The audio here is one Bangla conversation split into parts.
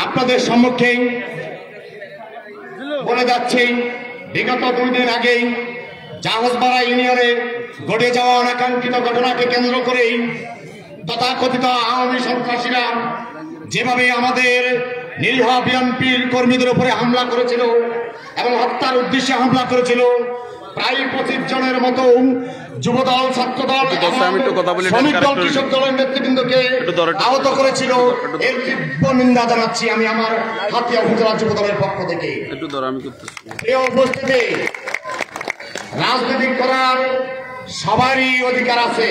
আপনাদের সম্মুখে বলে যাচ্ছি, বিগত 2 দিন আগেই জাহাজপাড়া ইউনিয়নে ঘটে যাওয়া অনাকাঙ্ক্ষিত ঘটনাকে কেন্দ্র করেই তথাকথিত আওয়ামী সন্ত্রাসীরা যেভাবে আমাদের নিরীহ বিএনপির কর্মীদের উপরে হামলা করেছিল এবং হত্যার উদ্দেশ্যে হামলা করেছিল, প্রায় 25 জনের মতো যুবদল, ছাত্রদল, শ্রমিক দল, কৃষক দলের নেতৃবৃন্দকে আহত করেছিল। এর তীব্র নিন্দা জানাচ্ছি আমি আমার হাতিয়া উপজেলা যুবদলের পক্ষ থেকে। এই উপস্থিতি, রাজনীতি করার সবারই অধিকার আছে,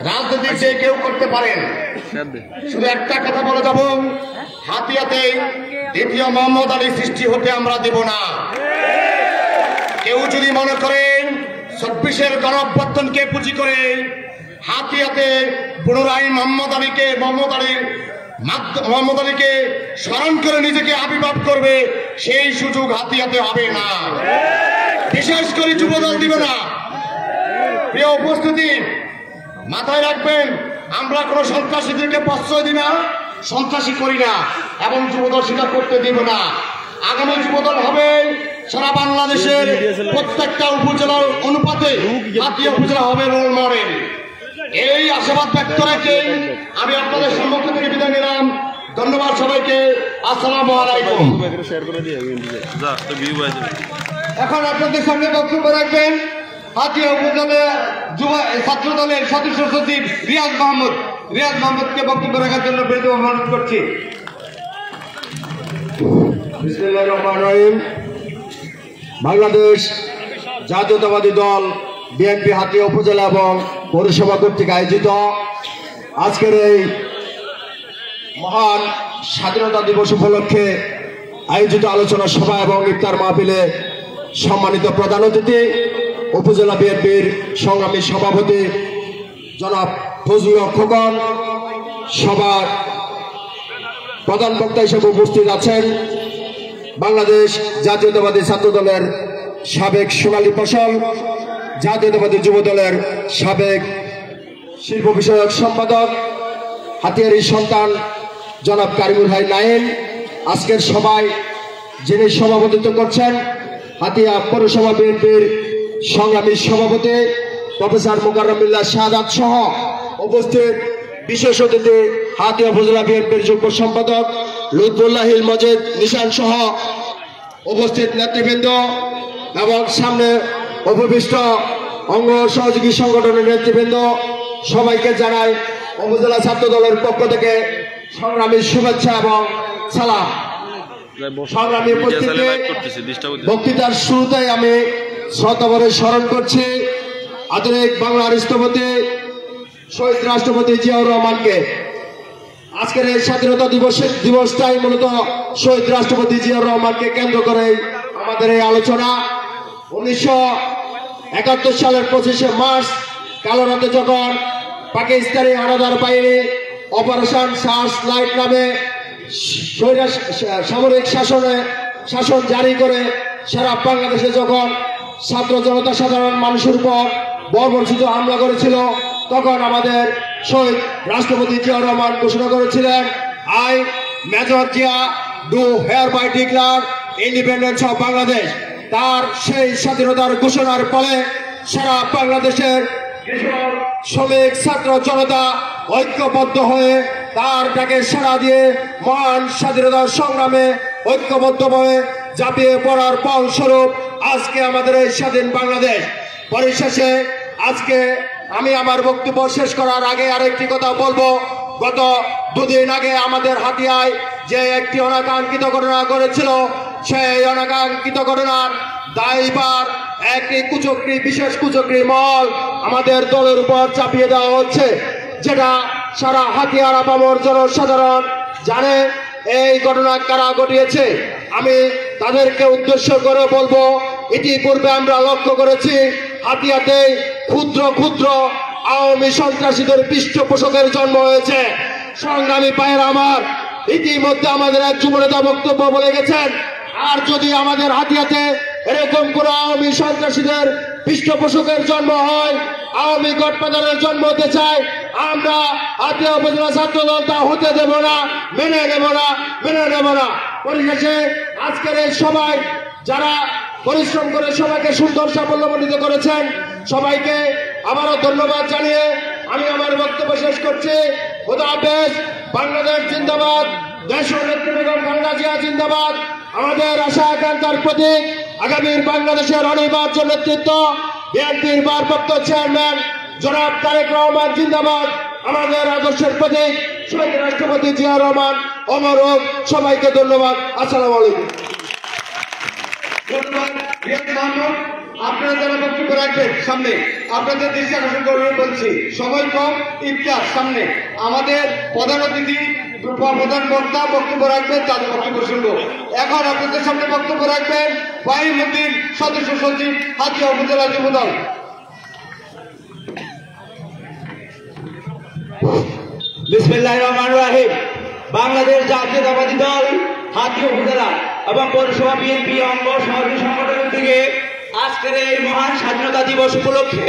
রাজনীতি যে কেউ করতে পারেন। শুধু একটা কথা বলে যাব, হাতিয়াতে দ্বিতীয় মোহাম্মদ আলী সৃষ্টি হতে আমরা দেব না। কেউ যদি মনে করেন 24-এর গণঅভ্যুত্থানকে পুঁজি করে হাতিয়াতে পুনরায় মোহাম্মদ আলীকে স্মরণ করে নিজেকে আবির্ভাব করবে, সেই সুযোগ হাতিয়াতে হবে না, বিশেষ করে যুবদল দিবে না। প্রিয় উপস্থিতি, মাথায় রাখবেন, আমরা কোনো সন্ত্রাসীদেরকে প্রশ্রয় দিই না, সন্ত্রাসী করি না এবং যুবদল সেটা করতে দিব না। আগামী যুবদল হবে সারা বাংলাদেশের প্রত্যেকটা উপজেলার অনুপাতে হাতিয়া উপজেলা হবে রোল মডেল। এই আশাবাদ ব্যক্ত রেখে আমি আপনাদের সম্মুখে থেকে বিদায় নিলাম। ধন্যবাদ সবাইকে। আসসালামু আলাইকুম। এখন আপনাদের সামনে বক্তব্য রাখবেন হাতিয়া উপজেলা যুব ছাত্র দলের সদস্য সচিব রিয়াজ মাহমুদকে বক্তব্য রাখার জন্য বিনীত অনুরোধ করছি। বিসমিল্লাহির রহমানির রহিম। বাংলাদেশ জাতীয়তাবাদী দল বিএনপি হাতিয়া উপজেলা এবং পৌরসভা কর্তৃক আয়োজিত আজকের এই মহান স্বাধীনতা দিবস উপলক্ষে আয়োজিত আলোচনা সভা এবং ইফতার মাহফিলে সম্মানিত প্রধান অতিথি উপজেলা বিএনপির সংগ্রামী সভাপতি জনাব ফজলুল হক খোকন, সভার প্রধান বক্তা হিসেবে উপস্থিত আছেন বাংলাদেশ জাতীয়তাবাদী ছাত্র দলের সাবেক সোনালী ফসল, জাতীয়তাবাদী যুব দলের সাবেক শিল্প বিষয়ক সম্পাদক, হাতিয়ারই সন্তান জনাব কারিমুল হাই নাইম। আজকের সভায় যিনি সভাপতিত্ব করছেন হাতিয়া পৌরসভা বিএনপির সংগ্রামী সভাপতি প্রফেসর মোকাররম বিল্লাহ শাহাদাত সহ উপস্থিত বিশেষ অতিথি হাতিয়া উপজেলা বিএনপির যুগ্ম সম্পাদক লুৎফুল্লাহিল মজিদ নিশান সহ উপস্থিত নেতৃবৃন্দ এবং সামনে উপবিষ্ট অঙ্গ সহযোগী সংগঠনের নেতৃবৃন্দ, সবাইকে জানাই উপজেলা ছাত্র দলের পক্ষ থেকে সংগ্রামী শুভেচ্ছা এবং সালাম। সংগ্রামী উপস্থিতি, বক্তৃতার শুরুতেই আমি শ্রদ্ধাভরে স্মরণ করছি আধুনিক বাংলার স্থপতি শহীদ রাষ্ট্রপতি জিয়াউর রহমানকে। আজকের এই স্বাধীনতা দিবসটাই মূলত শহীদ রাষ্ট্রপতি জিয়াউর রহমানকে কেন্দ্র করে আমাদের এই আলোচনা। 1971 সালের 25শে মার্চ কালো রাতে যখন পাকিস্তানি হানাদার বাহিনী অপারেশন সার্চ লাইট নামে সামরিক শাসন জারি করে সারা বাংলাদেশে যখন ছাত্র জনতা সাধারণ মানুষের উপর বর্বরচিত হামলা করেছিল, তখন আমাদের শহীদ রাষ্ট্রপতি জিয়াউর রহমান ঘোষণা করেছিলেন, I Major Zia do hereby declare independence of Bangladesh. তার সেই স্বাধীনতার ঘোষণার ফলে সারা বাংলাদেশের কৃষক, শ্রমিক, ছাত্র জনতা ঐক্যবদ্ধ হয়ে তার ডাকে সাড়া দিয়ে মহান স্বাধীনতার সংগ্রামে ঐক্যবদ্ধভাবে ঝাঁপিয়ে পড়ার ফলস্বরূপ আজকে আমাদের এই স্বাধীন বাংলাদেশ। পরিশেষে আজকে আমি আমার বক্তব্য শেষ করার আগে আরেকটি কথা বলবো। গত 2 দিন আগে আমাদের হাতিয়ায় যে একটি অনাকাঙ্ক্ষিত ঘটনা ঘটেছিল, সেই অনাকাঙ্ক্ষিত ঘটনার দায়ভার একটি কুচক্রী, বিশেষ কুচক্রী মহল আমাদের দলের উপর চাপিয়ে দেওয়া হচ্ছে, যেটা সারা হাতিয়ার আপামর জনসাধারণ জানে এই ঘটনা কারা ঘটিয়েছে। আমি তাদেরকে উদ্দেশ্য করে বলবো, ইতিপূর্বে আমরা লক্ষ্য করেছি হাতিয়াতে ক্ষুদ্র ক্ষুদ্র আওয়ামী সন্ত্রাসীদের পৃষ্ঠপোষকের জন্ম হয়েছে। সংগ্রামী ভাইয়েরা আমার, ইতিমধ্যে আমাদের এক যুবনেতা বক্তব্য বলে গেছেন, আর যদি আমাদের হাতিয়াতে এরকম কোন আওয়ামী সন্ত্রাসীদের পৃষ্ঠপোষকের জন্ম হয়, আওয়ামী গডফাদারের জন্ম হতে চায়, আমরা হাতিয়া উপজেলা ছাত্র দল তা হতে দেব না, মেনে নেব না। পরিশেষে আজকের এই সবাই যারা পরিশ্রম করে সবাইকে সুন্দর সাফল্যমণ্ডিত করেছেন, সবাইকে আবারও ধন্যবাদ জানিয়ে আমি আমার বক্তব্য শেষ করছি। খোদা হাফেজ। বাংলাদেশ জিন্দাবাদ। দেশ নেত্রী বেগম খালেদা জিয়া জিন্দাবাদ। আমাদের আশা আকাঙ্ক্ষার প্রতীক আগামীর বাংলাদেশের অনিবার্য নেতৃত্ব বিএনপির ভারপ্রাপ্ত চেয়ারম্যান জনাব তারেক রহমান জিন্দাবাদ। আমাদের আদর্শের প্রতীক শহীদ রাষ্ট্রপতি জিয়া রহমান অমর হোক। সবাইকে ধন্যবাদ। আসসালামু আলাইকুম। আপনারা যারা বক্তব্য রাখবেন সামনে, আপনাদের দৃষ্টি আকর্ষণ করে বলছি, সময় কম, ইফতার সামনে। আমাদের প্রধান অতিথি প্রধান বক্তা বক্তব্য রাখবেন, তাদের বক্তব্য শুনবো। এখন আপনাদের সামনে বক্তব্য রাখবেন ফাহিমউদ্দিন, সদস্য সচিব, হাতিয়া উপজেলা যুবদল। বিসমিল্লাহির রহমানির রহিম। বাংলাদেশ জাতীয়তাবাদী দল হাতিয়া উপজেলা এবং পৌরসভা বিএনপি অঙ্গ সহযোগী সংগঠনের থেকে আজকের এই মহান স্বাধীনতা দিবস উপলক্ষে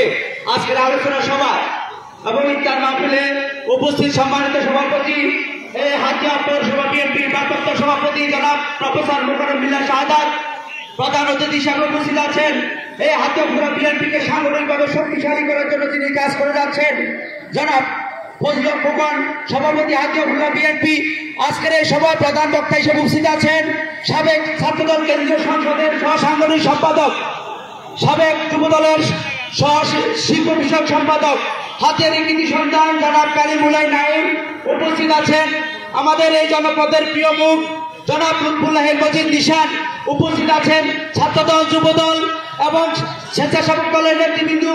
আজকের আলোচনা সভা এবং ইফতার মাহফিলে উপস্থিত সম্মানিত সভাপতি এই হাতিয়া পৌরসভা বিএনপির ভারপ্রাপ্ত সভাপতি জনাব প্রফেসর মোকাররম বিল্লাহ শাহাদাত, প্রধান অতিথি হিসেবে উপস্থিত আছেন এই হাতিয়া উপজেলা বিএনপিকে সাংগঠনিকভাবে শক্তিশালী করার জন্য যিনি কাজ করে যাচ্ছেন জনাব ফজলুল খোকন, সভাপতি হাতিয়া উপজেলা বিএনপি। আজকের এই সভায় প্রধান বক্তা হিসেবে উপস্থিত আছেন সাবেক ছাত্রদল কেন্দ্রীয় সংসদের সহসাংগঠনিক সম্পাদক, সাবেক যুবদলের সহ শিল্প বিষয়ক সম্পাদক, হাতিয়ার কৃতি সন্তান জনাব কালিমুল্লাহ নাইম। উপস্থিত আছেন আমাদের এই জনপদের প্রিয় মুখ জনাব লুৎফুল্লাহ মজিদ নিশান। উপস্থিত আছেন ছাত্রদল, যুবদল এবং স্বেচ্ছাসেবক দলের নেতৃবৃন্দ,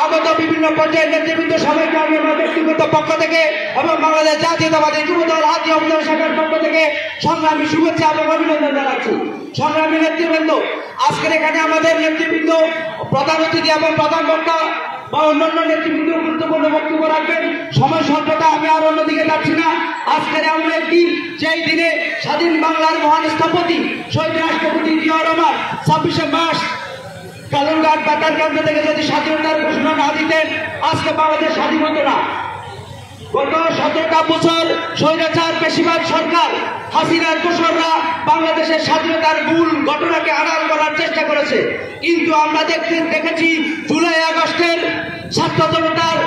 আগত বিভিন্ন পর্যায়ের নেতৃবৃন্দ। সবাইকে আমি আমার ব্যক্তিগত পক্ষ থেকে এবং বাংলাদেশ জাতীয়তাবাদী যুবদল হাতিয়া উপজেলা শাখার পক্ষ থেকে সংগ্রামী শুভেচ্ছা এবং অভিনন্দন জানাচ্ছি। সংগ্রামী নেতৃবৃন্দ, আজকের এখানে আমাদের নেতৃবৃন্দ, প্রধান অতিথি এবং প্রধান বক্তা বা অন্যান্য নেতৃবৃন্দ গুরুত্বপূর্ণ বক্তব্য রাখবেন। সময় স্বল্পতা, আমি আর অন্যদিকে যাচ্ছি না। আজকের এমন একটি যেই দিনে স্বাধীন বাংলার মহান স্থপতি শহীদ রাষ্ট্রপতি জিয়া রহমান 26শে মার্চ কালুরঘাট বেতার কেন্দ্র থেকে যদি স্বাধীনতার ঘোষণা না দিতেন, আজকে বাংলাদেশ স্বাধীন হতো না। গত 17টা বছর স্বৈরাচার পেশিবাদ সরকার হাসিনার দোসররা বাংলাদেশের স্বাধীনতার মূল ঘটনাকে আড়াল করার চেষ্টা করেছে, কিন্তু আমরা দেখেছি জুলাই আগস্টের ছাত্র জনতার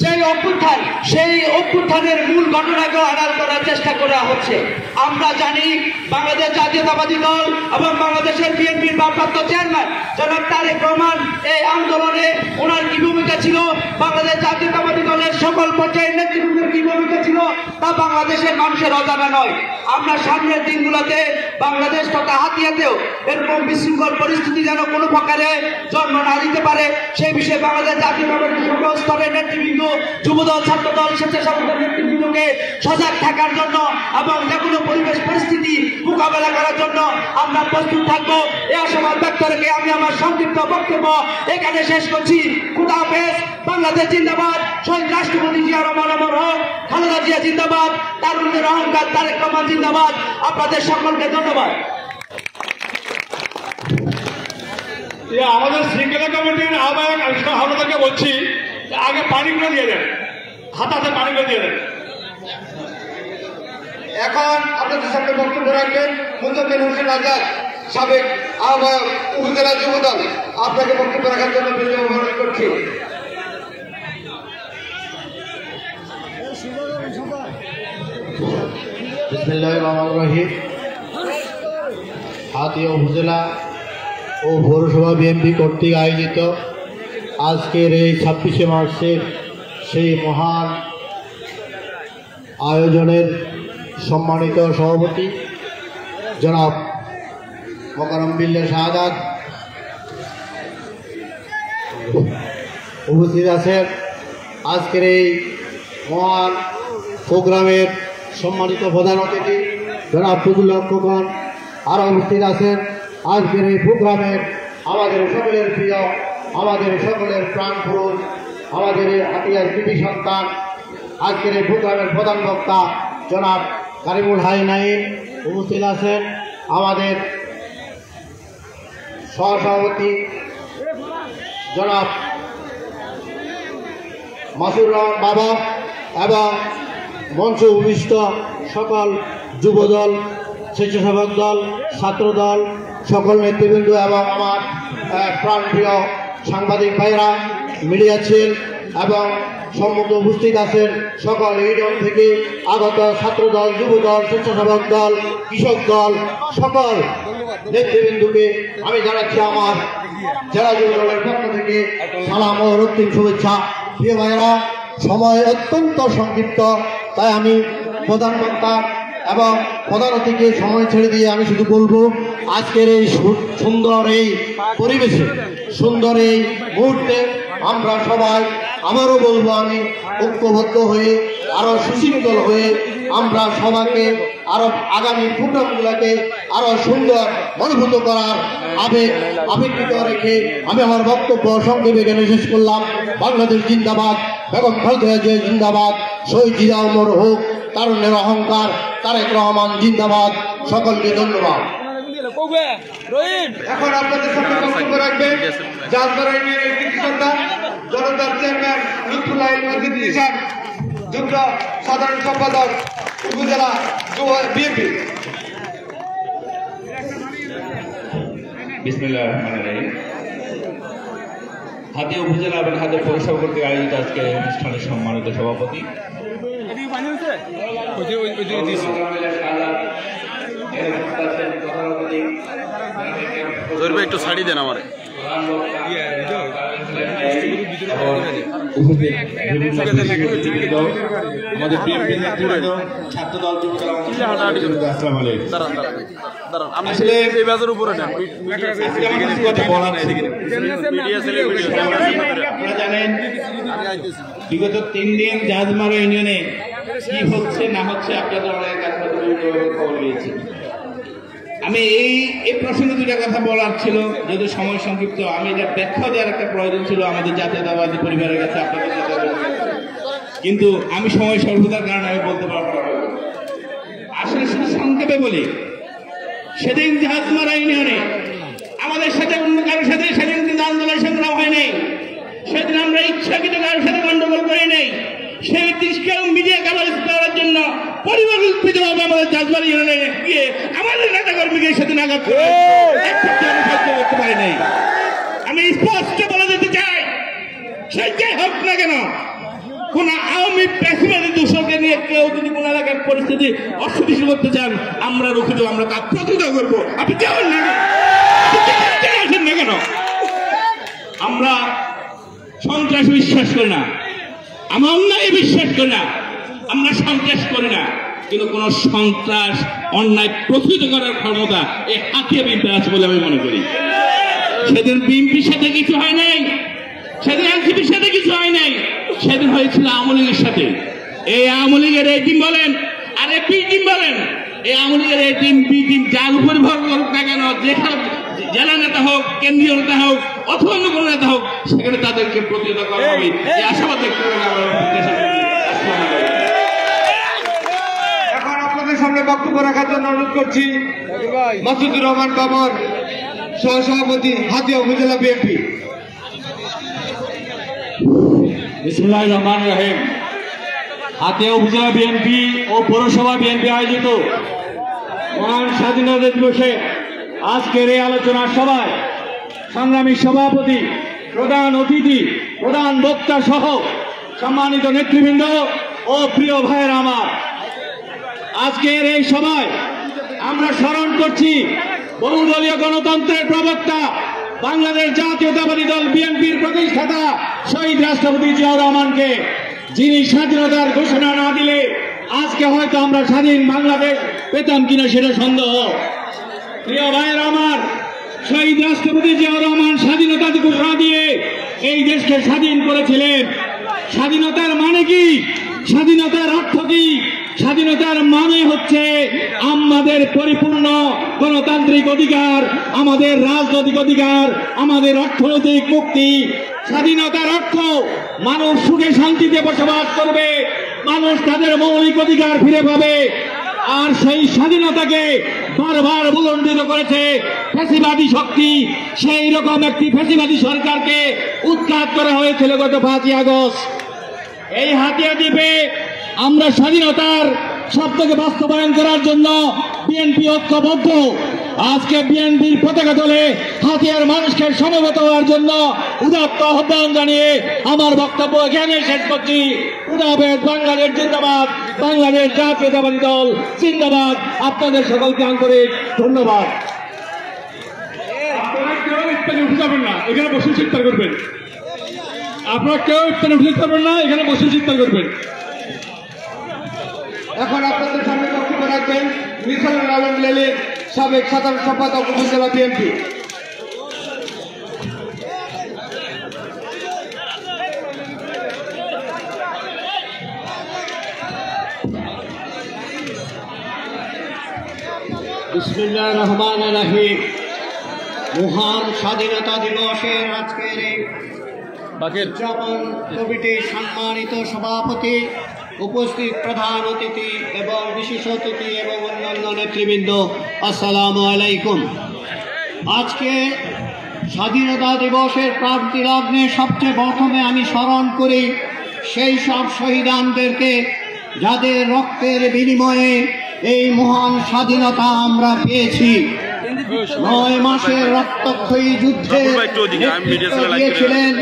যে অভ্যুত্থান, সেই অভ্যুত্থানের মূল ঘটনাকে আড়াল করার চেষ্টা করা হচ্ছে। আমরা জানি বাংলাদেশ জাতীয়তাবাদী দল এবং বাংলাদেশের বিএনপির ভারপ্রাপ্ত চেয়ারম্যান জনাব তারেক রহমান এই আন্দোলনে ওনার কি ভূমিকা ছিল, বাংলাদেশ জাতীয়তাবাদী দলের সকল পর্যায়ের নেতৃবৃন্দের কি ভূমিকা ছিল তা বাংলাদেশের মানুষের অজানা নয়। আমরা সামনের দিনগুলোতে বাংলাদেশ তথা হাতিয়াতেও এরকম বিশৃঙ্খল পরিস্থিতি যেন কোনো প্রকারে জন্ম না দিতে পারে, সেই বিষয়ে বাংলাদেশ জাতীয়তাবাদী সকল স্তরের নেতৃবৃন্দ, যুবদল, ছাত্রদল, স্বেচ্ছাসেবক নেতৃবৃন্দকে সজাগ থাকার জন্য এবং যে কোনো পরিবেশ পরিস্থিতি মোকাবেলা করার জন্য আমরা প্রস্তুত থাকবো। এই আশাবাদ ব্যক্ত রেখে আমি আমার সংক্ষিপ্ত বক্তব্য এখানে শেষ করছি। খোদা হাফেজ। বাংলাদেশ জিন্দাবাদ। শহীদ রাষ্ট্রপতি জিয়া রহমান অমর হোক। খালেদা জিয়া জিন্দাবাদ। তারুণ্যের অহংকার তারেক রহমান জিন্দাবাদ। আপনাদের সকলকে ধন্যবাদ। আমাদের শৃঙ্খলা কমিটির আহ্বায়ক হাওলাদারকে বলছি, আগে পানিগুলো দিয়ে দেন, হাতাতে পানিগুলো দিয়ে দেন। এখন আপনাদের সামনে বক্তব্য রাখবেন মুজাম্মিল হোসেন আজাদ, সাবেক আহ্বায়ক উপজেলা যুবদল। আপনাকে বক্তব্য রাখার জন্য বিনীত অনুরোধ করছি। বিসমিল্লাহির রহমানির রহিম। হাতিয়া উপজেলা ও পৌরসভা বিএনপি কর্তৃক আয়োজিত আজকের এই 26শে মার্চের সেই মহান আয়োজনের সম্মানিত সভাপতি জনাব মোকাররম বিল্লাহ শাহাদাত উপস্থিত আছেন। আজকের এই মহান প্রোগ্রামের সম্মানিত প্রধান অতিথি জনাব ফজলুল খোকন আরও উপস্থিত আছেন। আজকের এই প্রোগ্রামের আমাদের সকলের প্রিয়, আমাদের সকলের প্রাণ পুরুষ, আমাদের হাতিয়ার কৃতি সন্তান, আজকের এই প্রোগ্রামের প্রধান বক্তা জনাব কালিমুল্লাহ নাইম উপস্থিত আছেন। আমাদের সহসভাপতি জনাব মাসুর রহমান বাবা এবং মঞ্চ উপবিষ্ট সকল যুবদল, স্বেচ্ছাসেবক দল, ছাত্র দল, সকল নেতৃবৃন্দ এবং আমার প্রাণপ্রিয় সাংবাদিক ভাইরা, মিডিয়া ছেল এবং সম্মুখে উপস্থিত আছেন সকল ইউনিয়ন থেকে আগত ছাত্রদল, যুবদল, স্বেচ্ছাসেবক দল, কৃষক দল, সকল নেতৃবৃন্দকে আমি জানাচ্ছি আমার জেলা যুব দলের পক্ষ থেকে সালাম ও রক্তিম শুভেচ্ছা। প্রিয় ভাইয়েরা, সময় অত্যন্ত সংক্ষিপ্ত, তাই আমি প্রধান বক্তা এবং প্রধান অতিথিকে সময় ছেড়ে দিয়ে আমি শুধু বলবো, আজকের এই সুন্দর এই পরিবেশে, সুন্দর এই মুহূর্তে আমরা সবাই, আবারও বলবো আমি, ঐক্যবদ্ধ হয়ে আরো সুশৃঙ্খল হয়ে আমরা সবাইকে আরো আগামী প্রোগ্রামগুলোকে আরো সুন্দর অনুভূত করার আবেগিত রেখে আমি আমার বক্তব্য সংক্ষেপে এখানে শেষ করলাম। বাংলাদেশ জিন্দাবাদ, বেগম খালেদা জিয়া জিন্দাবাদ, শহীদ জিয়া অমর হোক, তারুণ্যের অহংকার তারেক রহমান জিন্দাবাদ। সকলকে ধন্যবাদ। এখন আপনাদের সামনে বক্তব্য রাখবেন জাজবাড়া ইউনিয়নের কৃষি সন্তান জনতার চেয়ারম্যান লুৎফুল্লাহ মসজিদ নিশান, যুগ্ম সাধারণ সম্পাদক উপজেলা বিএনপি। বিসমিল্লাহির রহমানির রহিম। হাতিয়া উপজেলা এবং হাতিয়া পৌরসভা কর্তৃক আয়োজিত আজকে অনুষ্ঠানের সম্মানিত সভাপতি একটু ছাড়ি দেন আমার আমাদের বিএনপি নেতৃবৃন্দ, ছাত্রদল, যুবদল, আসসালামু আলাইকুম। আসলে এই বাজার উপরে নেন আপনারা জানেন বিগত 3 দিন জাজমারা ইউনিয়নে কি হচ্ছে না হচ্ছে আপনাদের অনেক কাছে খবর পেয়েছি। আমি এই প্রসঙ্গে দুটা কথা বলার ছিল, যেহেতু সময় সংক্ষিপ্ত, আমি এটা ব্যাখ্যা দেওয়ার একটা প্রয়োজন ছিল আমাদের জাতীয়তাবাদী পরিবারের কাছে, আপনাদের কিন্তু আমি সময় স্বল্পতার কারণে আমি বলতে পারবো না। আসলে শুধু সংক্ষেপে বলি, সেদিন জাহাজমারা ইউনিয়নে আমাদের সাথে অন্য কারোর সাথে সেদিন কিন্তু আন্দোলন সংগ্রাম হয় নাই, সেদিন আমরা ইচ্ছাকৃত কারোর সাথে গন্ডগোল করি নাই। সেই দৃশ্যকেও মিডিয়া কাভারেজ করার জন্য পরিকল্পিতভাবে আমাদের জাজবাড়া ইউনিয়নে গিয়ে আমাদের নেতা কর্মীকে সেদিন আঘাত করতে পারি নাই। আমি স্পষ্ট বলে দিতে চাই, সে যাই হোক না কেন, কোন আওয়ামী প্যাসিবাদী দূষণকে নিয়ে কেউ যদি কোন এলাকার পরিস্থিতি অস্থিতিশীল করতে চান, আমরা রুখে দেবো, আমরা তার প্রতিরোধ করবো। আপনি যাবেন না, আসেন না কেন? আমরা সন্ত্রাস বিশ্বাস করি না, আমরা অন্যায় বিশ্বাস করি না, আমরা সন্ত্রাস করি না, কিন্তু কোন সন্ত্রাস অন্যায় প্রতিরোধ করার ক্ষমতা এই হাতিয়া বিএনপি আছে বলে আমি মনে করি। সেদিন বিএনপির সাথে কিছু হয় নাই, সেদিন এনসিপির সাথে কিছু হয় নাই, সেদিন হয়েছিল আওয়ামী লীগের সাথে। এই আওয়ামী লীগের এই টিম বলেন আর এই বি টিম বলেন, এই আওয়ামী লীগের এই টিম বি টিম যার উপর ভর করুক না কেন, যেখানে জেলা নেতা হোক, কেন্দ্রীয় নেতা হোক অথবা অন্য কোনো নেতা হোক, সেখানে তাদেরকে প্রতিরোধ করা হবে। এই আশাবাদ দেখতে এখন আপনাদের সামনে বক্তব্য রাখার জন্য অনুরোধ করছি মাসুদুর রহমান বাবর, সহসভাপতি হাতিয়া উপজেলা বিএনপি। বিসমিল্লাহির রহমানির রহিম। হাতিয়া উপজেলা বিএনপি ও পৌরসভা বিএনপি আয়োজিত মহান স্বাধীনতা দিবসে আজকের এই আলোচনা সভায় সংগ্রামী সভাপতি, প্রধান অতিথি, প্রধান বক্তা সহ সম্মানিত নেতৃবৃন্দ ও প্রিয় ভাইয়ের আমার, আজকের এই সভায় আমরা স্মরণ করছি বহুদলীয় গণতন্ত্রের প্রবক্তা, বাংলাদেশ জাতীয়তাবাদী দল বিএনপির প্রতিষ্ঠাতা শহীদ রাষ্ট্রপতি জিয়াউর রহমানকে, যিনি স্বাধীনতার ঘোষণা না দিলে আজকে হয়তো আমরা স্বাধীন বাংলাদেশ পেতাম কিনা সেটা সন্দেহ। প্রিয় ভাইয়ের আমার, শহীদ রাষ্ট্রপতি জিয়াউর রহমান স্বাধীনতার ঘোষণা দিয়ে এই দেশকে স্বাধীন করেছিলেন। স্বাধীনতার মানে কি? স্বাধীনতার অর্থ কি? স্বাধীনতার মানে হচ্ছে আমাদের পরিপূর্ণ গণতান্ত্রিক অধিকার, আমাদের রাজনৈতিক অধিকার, আমাদের অর্থনৈতিক মুক্তি। স্বাধীনতার অর্থ মানুষ সুখে শান্তিতে বসবাস করবে, মানুষ তাদের মৌলিক অধিকার ফিরে পাবে। আর সেই স্বাধীনতাকে বারবার বুলন্দিত করেছে ফ্যাসিবাদী শক্তি। সেই রকম একটি ফ্যাসিবাদী সরকারকে উৎখাত করা হয়েছিল গত 5ই আগস্ট। এই হাতিয়া দ্বীপে আমরা স্বাধীনতার স্বপ্নকে বাস্তবায়ন করার জন্য বিএনপি ঐক্যবদ্ধ। আজকে বিএনপির পতাকা দলে হাতিয়ার মানুষকে সমবেত হওয়ার জন্য উদাত্ত আহ্বান জানিয়ে আমার বক্তব্য এখানে শেষ করছি। উদাবেদ বাংলাদেশ জিন্দাবাদ, বাংলাদেশ জাতীয়তাবাদী দল জিন্দাবাদ। আপনাদের সকলকে আন্তরিক ধন্যবাদ। আপনারা কেউ ইত্যাদি উঠে যাবেন না, এখানে বসে চিৎকার করবেন। আপনারা কেউ ইত্যাদি উঠে যাবেন না, এখানে বসে চিৎকার করবেন। এখন আপনাদের সামনে বক্তব্য রাখবেন মিসানুল আলম লেলির সাবেক সাধারণ সম্পাদক উপজেলা বিএনপি। বিসমিল্লাহির রহমানির রহিম। মহান স্বাধীনতা দিবসের আজকের এই উদযাপন কমিটির সম্মানিত সভাপতি, উপস্থিত প্রধান অতিথি এবং বিশেষ অতিথি এবং অন্যান্য নেতৃবৃন্দ, আসসালামু আলাইকুম। আজকে স্বাধীনতা দিবসের প্রাপ্তি লগ্নে সবচেয়ে প্রথমে আমি স্মরণ করি সেই সব শহীদানদেরকে যাদের রক্তের বিনিময়ে এই মহান স্বাধীনতা আমরা পেয়েছি। 9 মাসের রক্তক্ষয়ী যুদ্ধে নেতৃত্ব দিয়েছিলেন,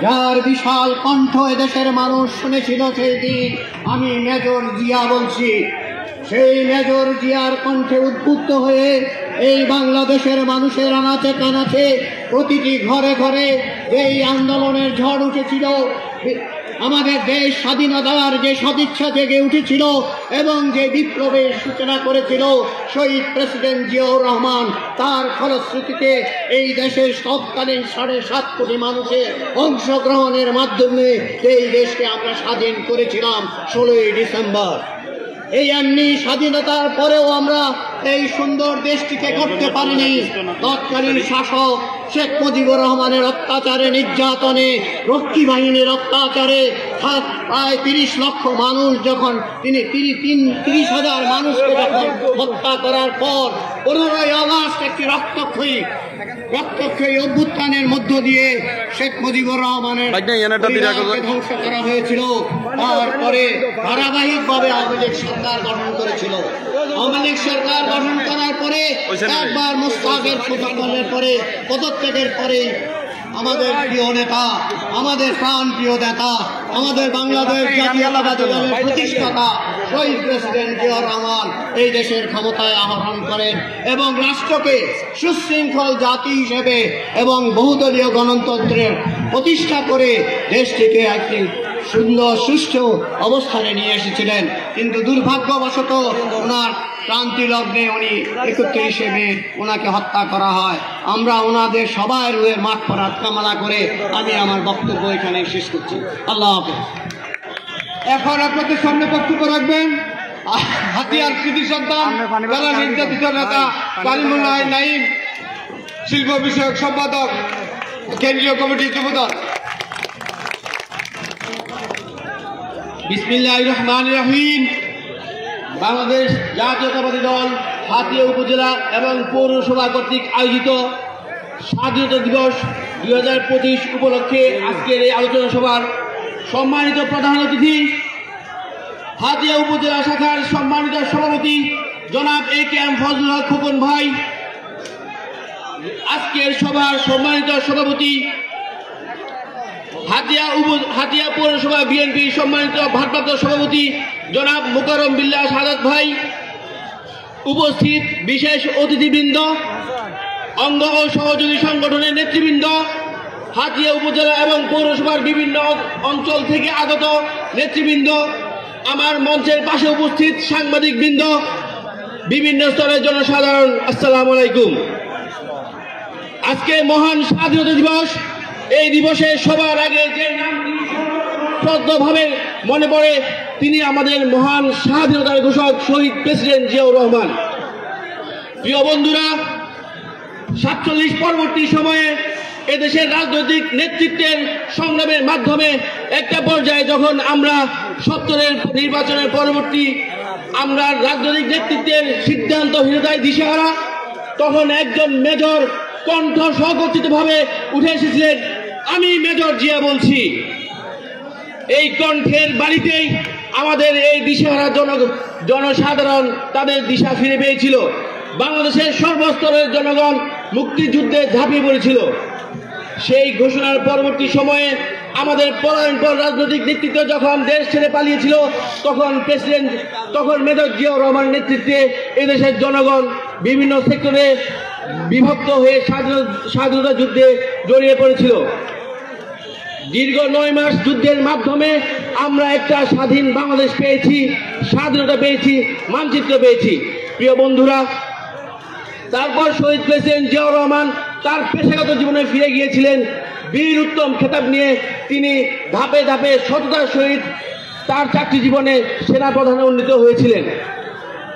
যার বিশাল কণ্ঠ এদেশের মানুষ শুনেছিল সেই দিন। আমি মেজর জিয়া বলছি। সেই মেজর জিয়ার কণ্ঠে উদ্বুদ্ধ হয়ে এই বাংলাদেশের মানুষের আনাচে কানাচে প্রতিটি ঘরে ঘরে এই আন্দোলনের ঝড় উঠেছিল। আমাদের দেশ স্বাধীনতার যে সদিচ্ছা জেগে উঠেছিল এবং যে বিপ্লবের সূচনা করেছিল শহীদ প্রেসিডেন্ট জিয়াউর রহমান, তার ফলশ্রুতিতে এই দেশের তৎকালীন 7.5 কোটি মানুষের অংশগ্রহণের মাধ্যমে এই দেশকে আমরা স্বাধীন করেছিলাম 16ই ডিসেম্বর। এই এমনি স্বাধীনতার পরেও আমরা এই সুন্দর দেশটিকে করতে পারিনি। তৎকালীন শাসক শেখ মুজিবুর রহমানের অত্যাচারে, নির্যাতনে, রক্ষী বাহিনীর অত্যাচারে প্রায় 30 লক্ষ মানুষ যখন 30,000 মানুষকে যখন হত্যা করার পর 15ই আগস্ট একটি রক্তক্ষয়ী অভ্যুত্থানের মধ্য দিয়ে শেখ মুজিবুর রহমানের ধ্বংস করা হয়েছিল। তারপরে ধারাবাহিকভাবে আওয়ামী লীগ সরকার গঠন করেছিল। আওয়ামী লীগ সরকার গঠন করার পরে একবার মুস্তাকের সুশাসনের পরে পদত্যাগের পরে আমাদের প্রিয় নেতা, আমাদের প্রাণ প্রিয় নেতা, আমাদের বাংলাদেশ জাতীয়তাবাদী দলের প্রতিষ্ঠাতা শহীদ প্রেসিডেন্ট জিয়াউর রহমান এই দেশের ক্ষমতায় আহরণ করেন এবং রাষ্ট্রকে সুশৃঙ্খল জাতি হিসেবে এবং বহুদলীয় গণতন্ত্রের প্রতিষ্ঠা করে দেশটিকে একটি সুন্দর সুষ্ঠু অবস্থানে নিয়ে এসেছিলেন। কিন্তু দুর্ভাগ্যবশত ওনার ক্রান্তি লগ্নে উনি 31শে মে ওনাকে হত্যা করা হয়। আমরা ওনাদের সবাই রুহের মাগফিরাত কামনা করে আমি আমার বক্তব্য এখানে শেষ করছি। আল্লাহ হাফেজ। এখন আপনাদের সামনে বক্তব্য রাখবেন হাতিয়ার কৃতি সন্তান, যারা নির্যাতিত নেতা কালিমুল্লাহ নাইম, শিল্প বিষয়ক সম্পাদক, কেন্দ্রীয় কমিটির যুবদল। বিসমিল্লাহির রহমানির রহিম। বাংলাদেশ জাতীয়তাবাদী দল হাতিয়া উপজেলা এবং পৌরসভা কর্তৃক আয়োজিত স্বাধীনতা দিবস 2025 উপলক্ষে আজকের এই আলোচনা সভার সম্মানিত প্রধান অতিথি, হাতিয়া উপজেলা শাখার সম্মানিত সভাপতি জনাব A.K.M. ফজলুল হক খোকন ভাই, আজকের সভার সম্মানিত সভাপতি হাতিয়া পৌরসভা বিএনপি সম্মানিত ভারপ্রাপ্ত সভাপতি জনাব মোকাররম বিল্লাহ সাদাত ভাই, উপস্থিত বিশেষ অতিথিবৃন্দ, অঙ্গ ও সহযোগী সংগঠনের নেতৃবৃন্দ, হাতিয়া উপজেলা এবং পৌরসভার বিভিন্ন অঞ্চল থেকে আগত নেতৃবৃন্দ, আমার মঞ্চের পাশে উপস্থিত সাংবাদিক বৃন্দ, বিভিন্ন স্তরের জনসাধারণ, আসসালামু আলাইকুম। আজকে মহান স্বাধীনতা দিবস। এই দিবসে সবার আগে যে নামটি শ্রদ্ধাভাবে মনে পড়ে তিনি আমাদের মহান স্বাধীনতার ঘোষক শহীদ প্রেসিডেন্ট জিয়াউর রহমান। প্রিয় বন্ধুরা, 47 পরবর্তী সময়ে এদেশের রাজনৈতিক নেতৃত্বের সংগ্রামের মাধ্যমে একটা পর্যায়ে যখন আমরা 70-এর নির্বাচনের পরবর্তী আমরা রাজনৈতিক নেতৃত্বের সিদ্ধান্তহীনতায় দিশেহারা, তখন একজন মেজর কণ্ঠ সংগঠিতভাবে উঠে এসেছিলেন। আমি মেজর জিয়া বলছি। এই কণ্ঠের বাড়িতেই আমাদের এই দিশেহারা জনসাধারণ তাদের দিশা ফিরে পেয়েছিল। বাংলাদেশের সর্বস্তরের জনগণ মুক্তিযুদ্ধে ঝাঁপিয়ে পড়েছিল। সেই ঘোষণার পরবর্তী সময়ে আমাদের পলায়নপর রাজনৈতিক নেতৃত্ব যখন দেশ ছেড়ে পালিয়েছিল, তখন মেজর জিয়াউর রহমানের নেতৃত্বে এদেশের জনগণ বিভিন্ন সেক্টরে বিভক্ত হয়ে স্বাধীনতা যুদ্ধে জড়িয়ে পড়েছিল। দীর্ঘ 9 মাস যুদ্ধের মাধ্যমে আমরা একটা স্বাধীন বাংলাদেশ পেয়েছি, স্বাধীনতা পেয়েছি, মানচিত্র পেয়েছি। প্রিয় বন্ধুরা, তারপর শহীদ প্রেসিডেন্ট জিয়াউর রহমান তার পেশাগত জীবনে ফিরে গিয়েছিলেন বীর উত্তম খেতাব নিয়ে। তিনি ধাপে ধাপে সততার সহিত তার চাকরি জীবনে সেনা প্রধানে উন্নীত হয়েছিলেন।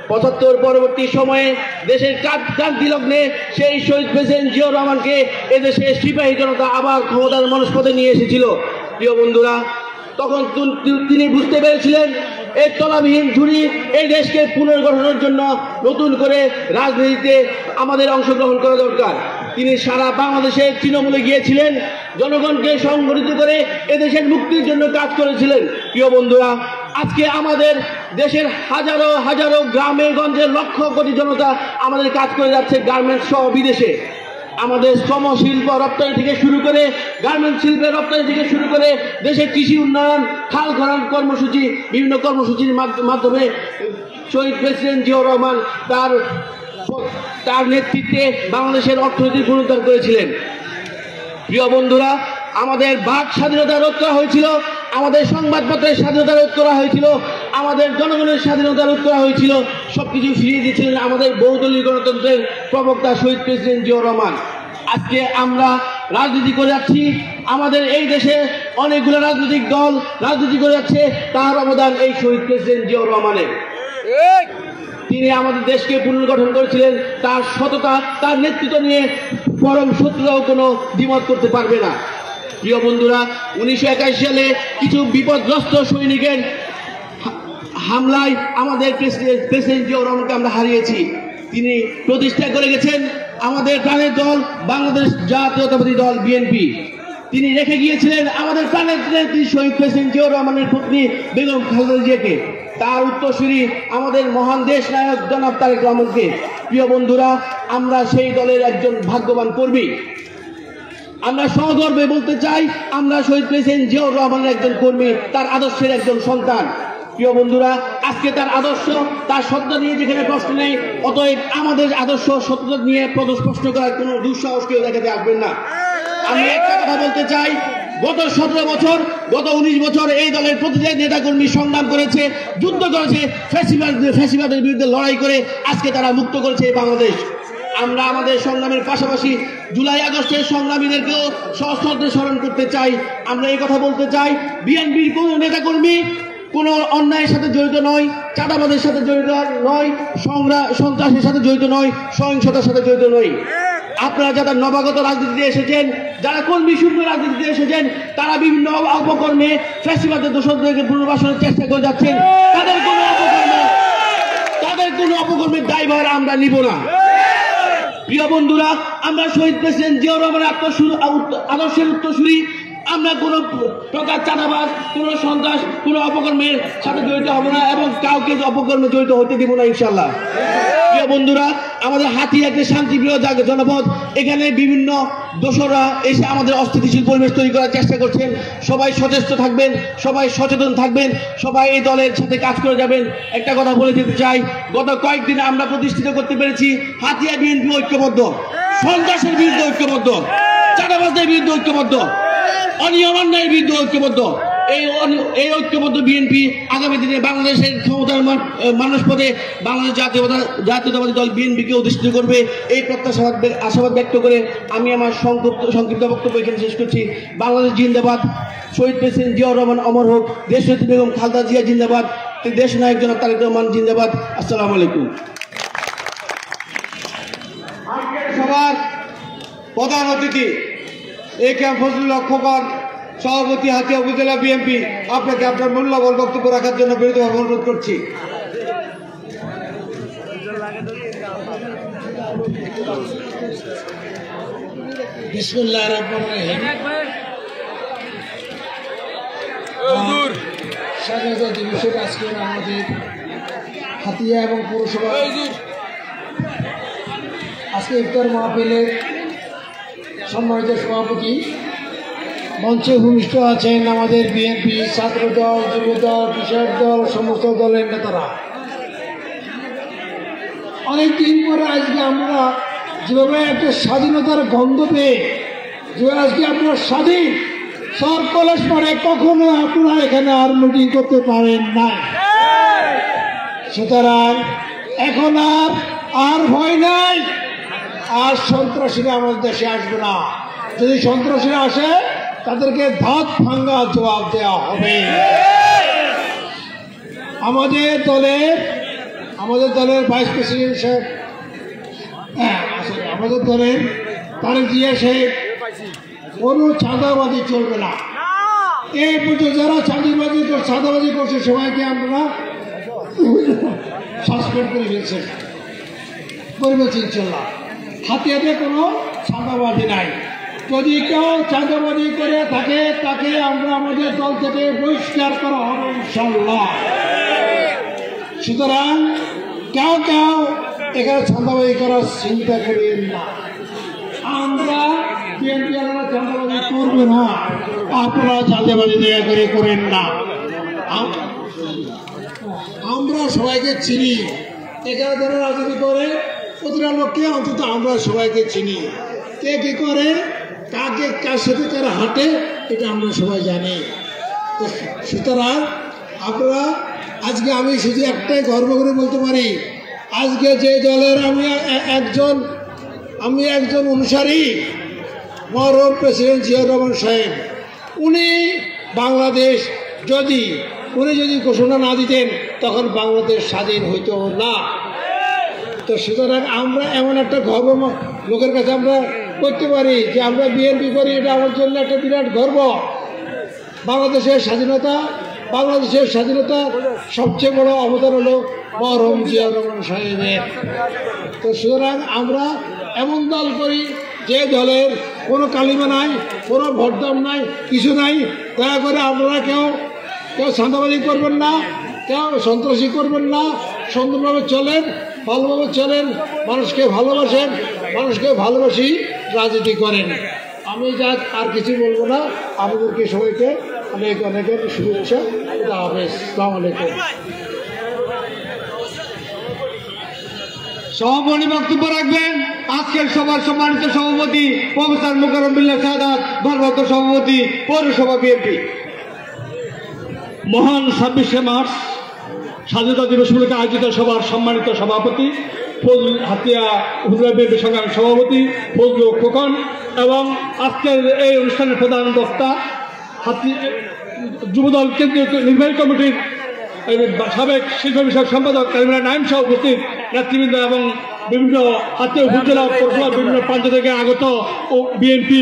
75 পরবর্তী সময়ে দেশের ক্রান্তি লগ্নে সেই শহীদ প্রেসিডেন্ট জিয়াউর রহমানকে এদেশে সিপাহী জনতা আবার ক্ষমতার মনস্পদে নিয়ে এসেছিল। প্রিয় বন্ধুরা, তখন তিনি বুঝতে পেরেছিলেন এই তলাবিহীন ঝুড়ি এই দেশকে পুনর্গঠনের জন্য নতুন করে রাজনীতিতে আমাদের অংশগ্রহণ করা দরকার। তিনি সারা বাংলাদেশে তৃণমূলে গিয়েছিলেন, জনগণকে সংগঠিত করে এদেশের মুক্তির জন্য কাজ করেছিলেন। প্রিয় বন্ধুরা, আজকে আমাদের দেশের হাজারো হাজারো গ্রামে গঞ্জে লক্ষ কোটি জনতা আমাদের কাজ করে যাচ্ছে গার্মেন্টস সহ বিদেশে। আমাদের শ্রম শিল্প রপ্তানি থেকে শুরু করে গার্মেন্টস শিল্পের রপ্তানি থেকে শুরু করে দেশের কৃষি উন্নয়ন, খাল খনন কর্মসূচি, বিভিন্ন কর্মসূচির মাধ্যমে শহীদ প্রেসিডেন্ট জিয়াউর রহমান তার নেতৃত্বে বাংলাদেশের অর্থনীতির পুনরুদ্ধার করেছিলেন। প্রিয় বন্ধুরা, আমাদের বাক স্বাধীনতা রোধ করা হয়েছিল, আমাদের সংবাদপত্রের স্বাধীনতা রোধ করা হয়েছিল, আমাদের জনগণের স্বাধীনতা রোধ করা হয়েছিল। সবকিছু ফিরিয়ে দিয়েছিলেন আমাদের বহুদলীয় গণতন্ত্রের প্রবক্তা শহীদ প্রেসিডেন্ট জিয়াউর রহমান। আজকে আমরা রাজনীতি করে যাচ্ছি, আমাদের এই দেশে অনেকগুলো রাজনৈতিক দল রাজনীতি করে যাচ্ছে, তার অবদান এই শহীদ প্রেসিডেন্ট জিয়াউর রহমানের। তিনি আমাদের দেশকে পুনর্গঠন করেছিলেন, তার সততা, তার নেতৃত্ব নিয়ে পরম শত্রুরাও কোনো দ্বিমত করতে পারবে না। প্রিয় বন্ধুরা, 1981 সালে কিছু বিপদগ্রস্ত সৈনিকের হামলায় আমাদের প্রেসিডেন্ট জিয়াউর রহমানকে আমরা হারিয়েছি। তিনি প্রতিষ্ঠা করে গেছেন আমাদের প্রাণের দল বাংলাদেশ জাতীয়তাবাদী দল বিএনপি। তিনি রেখে গিয়েছিলেন আমাদের প্রাণের নেত্রী শহীদ প্রেসিডেন্ট জিয়াউর রহমানের পত্নী বেগম খালেদা জিয়াকে, তার উত্তরসূরি আমাদের মহান দেশ নায়ক জনাব তারেক রহমানকে। প্রিয় বন্ধুরা, আমরা সেই দলের একজন ভাগ্যবান কর্মী। আমরা সগর্বে বলতে চাই, আমরা শহীদ প্রেসিডেন্ট জিয়াউর রহমানের একজন কর্মী, তার আদর্শের একজন সন্তান। প্রিয় বন্ধুরা, আজকে তার আদর্শ, তার সত্তা নিয়ে যেখানে প্রশ্ন নেই, অতএব আমাদের আদর্শ সত্যতা নিয়ে প্রশ্ন করার কোনো দুঃসাহস কেউ দেখাতে আসবেন না। আমি একটা কথা বলতে চাই, গত 17 বছর, গত 19 বছর এই দলের প্রতিটি নেতাকর্মী সংগ্রাম করেছে, যুদ্ধ করেছে, ফ্যাসিবাদের বিরুদ্ধে লড়াই করে আজকে তারা মুক্ত করেছে এই বাংলাদেশ। আমরা আমাদের সংগ্রামের পাশাপাশি জুলাই আগস্টের সংগ্রামীদেরকেও সশ্রদ্ধে স্মরণ করতে চাই। আমরা এই কথা বলতে চাই, বিএনপির কোনো নেতাকর্মী কোনো অন্যায়ের সাথে জড়িত নয়, চাঁদাবাদের সাথে জড়িত নয়, সন্ত্রাসের সাথে জড়িত নয়, সহিংসতার সাথে জড়িত নয়। আপনারা যারা নবাগত রাজনীতিতে এসেছেন, যারা কর্মী শূন্য রাজনীতিতে এসেছেন, তারা বিভিন্ন অপকর্মে ফ্যাসিবাদের দোষরদেরকে পুনর্বাসনের চেষ্টা করে যাচ্ছেন। তাদের কোনো অপকর্মের দায়ভার আমরা নিব না। প্রিয় বন্ধুরা, আমরা শহীদ প্রেসিডেন্ট জিয়াউর রহমানের আদর্শের উত্তরসূরি। আমরা কোনো প্রকার চাঁদাবাজ, কোনো সন্ত্রাস, কোনো অপকর্মের সাথে জড়িত হব না এবং কাউকে অপকর্মে জড়িত হতে দিব না ইনশাল্লাহ। প্রিয় বন্ধুরা, আমাদের হাতি একটা শান্তিপ্রিয় জনপদ, এখানে বিভিন্ন দোসররা এসে আমাদের অস্থিতিশীল পরিবেশ তৈরি করার চেষ্টা করছেন। সবাই সচেষ্ট থাকবেন, সবাই সচেতন থাকবেন, সবাই এই দলের সাথে কাজ করে যাবেন। একটা কথা বলে দিতে চাই, গত কয়েকদিনে আমরা প্রতিষ্ঠিত করতে পেরেছি হাতিয়া বিএনপি ঐক্যবদ্ধ, সন্ত্রাসের বিরুদ্ধে ঐক্যবদ্ধ, চাঁদাবাজদের বিরুদ্ধে ঐক্যবদ্ধ, অনিয়ম অন্যায়ের বিরুদ্ধে ঐক্যবদ্ধ। এই ঐক্যবদ্ধ বিএনপি আগামী দিনে বাংলাদেশের ক্ষমতার মানুষ পদে বাংলাদেশ জাতীয়তাবাদী দল বিএনপিকে অধিষ্ঠিত করবে, এই আশাবাদ ব্যক্ত করে আমি আমার সংক্ষিপ্ত বক্তব্য এখানে শেষ করছি। বাংলাদেশ জিন্দাবাদ, শহীদ প্রেসিডেন্ট জিয়াউর রহমান অমর হোক, দেশনেত্রী বেগম খালেদা জিয়া জিন্দাবাদ, দেশ নায়ক জনাব তারেক রহমান জিন্দাবাদ। আসসালামু আলাইকুম। আজকের সভার প্রধান অতিথি এ.কে.এম. ফজলুল হক খোকন, সভাপতি হাতিয়া উপজেলা বিএনপি, আপনাকে আপনার মূল্যবান বক্তব্য রাখার জন্য বিনীতভাবে অনুরোধ করছি। বিসমিল্লাহির রহমানির রহিম। স্বাধীনতা দিবসের আজকে আমাদের হাতিয়া এবং পৌরসভা আজকে ইফতার মাহফিলের সম্মানিত সভাপতি, মঞ্চে ভূমিষ্ঠ আছেন আমাদের বিএনপি, ছাত্রদল, যুবদল, কৃষক দল, সমস্ত দলের নেতারা। অনেকদিন পরে আজকে আমরা যেভাবে একটা স্বাধীনতার গন্ধ পেয়ে যেভাবে আজকে আপনারা স্বাধীন, সর কলেজ পরে কখনো আপনারা এখানে আর মিটিং করতে পারেন না। সুতরাং এখন আর ভয় নাই, আর সন্ত্রাসীরা আমাদের দেশে আসবে না। যদি সন্ত্রাসীরা আসে তাদেরকে ধাত ভাঙ্গা জবাব দেওয়া হবে। আমাদের দলের ভাইস প্রেসিডেন্ট সাহেব, আমাদের দলের তারেক জিয়া সাহেব, কোনো চাঁদাবাজি চলবে না। এই পর্যন্ত যারা চাঁদাবাজি করছে সবাইকে আমরা সাসপেন্ড করে ফেলছেন, পরিবেশ ইনশাল্লাহ। হাতিয়াতে কোনো চাঁদাবাজি নাই। যদি কেউ চাঁদাবাজি করে থাকে তাকে আমরা আমাদের দল থেকে বহিষ্কার করা হবে ইনশাল্লাহ। সুতরাং কেউ এখানে চাঁদাবাজি করার চিন্তা করেন না। আমরা বিএনপি চাঁদাবাজি করবে না, আপনারা চাঁদাবাজি দয়া করে করেন না। আমরা সবাইকে চিনি, এখানে যারা রাজনীতি করে প্রতিটা লোককে অন্তত আমরা সবাইকে চিনি। কে কি করে, কাকে কার সাথে কারা হাঁটে, এটা আমরা সবাই জানি। তো সুতরাং আপনারা আজকে আমি শুধু একটাই গর্ব করে বলতে পারি, আজকে যে দলের আমি একজন অনুসারী, মরহুম প্রেসিডেন্ট জিয়াউর রহমান সাহেব, উনি যদি ঘোষণা না দিতেন তখন বাংলাদেশ স্বাধীন হইতো না। তো সুতরাং আমরা এমন একটা গর্ব লোকের কাছে আমরা করতে পারি যে আমরা বিএনপি করি, এটা আমার জন্য একটা বিরাট গর্ব। বাংলাদেশের স্বাধীনতা সবচেয়ে বড় অবদান হলো মরহুম জিয়াউর রহমান সাহেবের। তো সুতরাং আমরা এমন দল করি যে দলের কোনো কালিমা নাই, কোনো ভোটদাম নাই, কিছু নাই। দয়া করে আপনারা কেউ চাঁদাবাজি করবেন না, কেউ সন্ত্রাসী করবেন না, সুন্দরভাবে চলেন, ভালোভাবে চলেন, মানুষকে ভালোবাসি রাজনীতি করেন। আমি আর কিছু বলবো না। আমাদেরকে সবাইকে অনেক শুভেচ্ছা। খুদা হাফেজ। আসসালামু আলাইকুম। সভাপতি বক্তব্য রাখবেন আজকের সভার সম্মানিত সভাপতি প্রফেসর মোকাররম বিল্লাহ সাদাত, ভারপ্রাপ্ত সভাপতি পৌরসভা বিএনপি। মহান 26শে মার্চ স্বাধীনতা দিবস উপলক্ষে আয়োজিত সভার সম্মানিত সভাপতি হাতিয়া উপজেলা বিএনপি সংগ্রামী সভাপতি ফজলুল খোকন এবং আজকের এই অনুষ্ঠানের প্রধান বক্তা যুবদল কেন্দ্রীয় নির্বাহী কমিটির সাবেক শিল্প বিষয়ক সম্পাদক কারিমুল্লাহ নাইম সহ উপস্থিত নেতৃবৃন্দ এবং বিভিন্ন হাতিয়া উপজেলা পৌরসভার বিভিন্ন প্রান্ত থেকে আগত ও বিএনপি,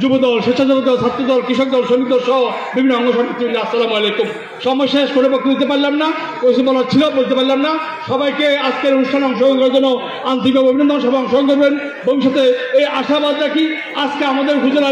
যুবদল, স্বেচ্ছাসেবক দল, ছাত্রদল, কৃষক দল, শ্রমিক দল সহ বিভিন্ন অঙ্গ সংগঠন। আসসালামু আলাইকুম। সময় শেষ করে বক্তব্য দিতে পারলাম না, ওইসব বলার ছিল বলতে পারলাম না। সবাইকে আজকের অনুষ্ঠানে অংশগ্রহণ করার জন্য আন্তরিকভাবে অভিনন্দন। সবাই অংশগ্রহণ করবেন। ভবিষ্যতে এই আশাবাদ রাখি, আজকে আমাদের উপজেলা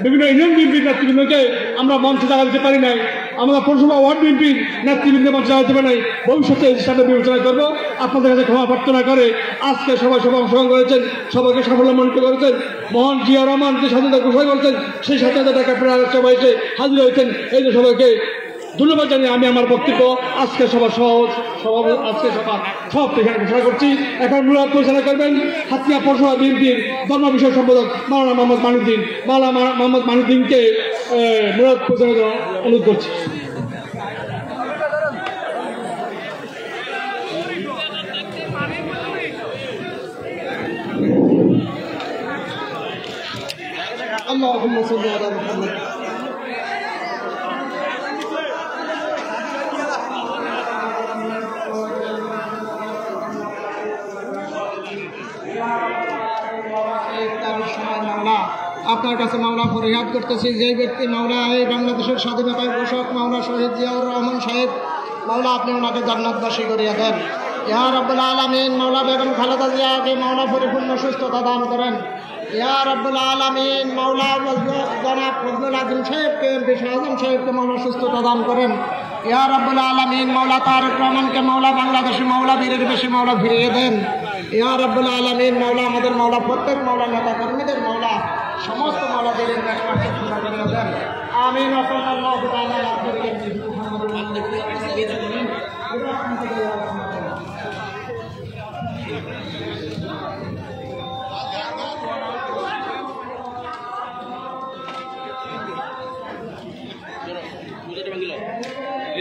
বিভিন্ন ইউনিয়ন বিএনপির নেতৃবৃন্দকে আমরা মঞ্চে জায়গা দিতে পারি নাই, আমরা পৌরসভা ওয়ার্ড বিএনপির নেতৃবৃন্দে মঞ্চে জায়গা দিতে পারি নাই। ভবিষ্যতে হিসাবে বিবেচনা করবো। আপনাদের কাছে ক্ষমা প্রার্থনা করে আজকে সবাই অংশগ্রহণ করেছেন, সবাইকে সাফল্যমণ্ডিত করেছেন। মহান জিয়াউর রহমান যে স্বাধীনতা ঘোষণা করেছেন, সেই স্বাধীনতাকে আপনারা সবাই এসে হাজির হয়েছেন। এই যে সবাইকে ধন্যবাদ জানিয়ে আমি আমার বক্তব্য আজকে সভা সমাপ্তি এখানে ঘোষণা করছি। এখন মুরাদ পরিচালনা করবেন হাতিয়া পৌরসভা বিএনপির ধর্ম বিষয় সম্পাদক মাওলানা মোহাম্মদ মানিউদ্দিন। মাওলানা মোহাম্মদ মানিউদ্দিনকে মুরাদ পরিচালনার জন্য অনুরোধ করছি। আল্লাহুম্মা সাল্লি আলা মুহাম্মাদ। আপনার কাছে মাওলা ফরিয়াদ করতেছি, যে ব্যক্তি মাওলা এই বাংলাদেশের স্বাধীনতার ঘোষক মাওলা শহীদ জিয়াউর রহমান সাহেব, মাওলা আপনি ওনাকে জান্নাতবাসী করিয়া দেন। ইয়া রাব্বুল আলামিন, মাওলা বেগম খালেদা জিয়াকে মাওলা পরিপূর্ণ সুস্থতা দান করেন। ইয়া রাব্বুল আলামিন, মাওলা জনাব ফজলুল আজম সাহেবকে, এমপি শাহ আজম সাহেবকে মাওলা সুস্থতা দান করেন। ইয়া রাব্বুল আলামিন মাওলা তারেক রহমানকে মাওলা বাংলাদেশে মাওলা বীরের বেশি মাওলা ফিরিয়ে দেন। ইয়া রাব্বুল আলামিন মাওলা আমাদের মাওলা প্রত্যেক মাওলা নেতা কর্মীদের মাওলা সমস্ত মাওলাদের নেকমাকে পুরা করে দেন। আমিন। ওয়া সাল্লাল্লাহু তাআলা আলা মুহাম্মাদিন ওয়া আলিহি ওয়া সাহবিহি।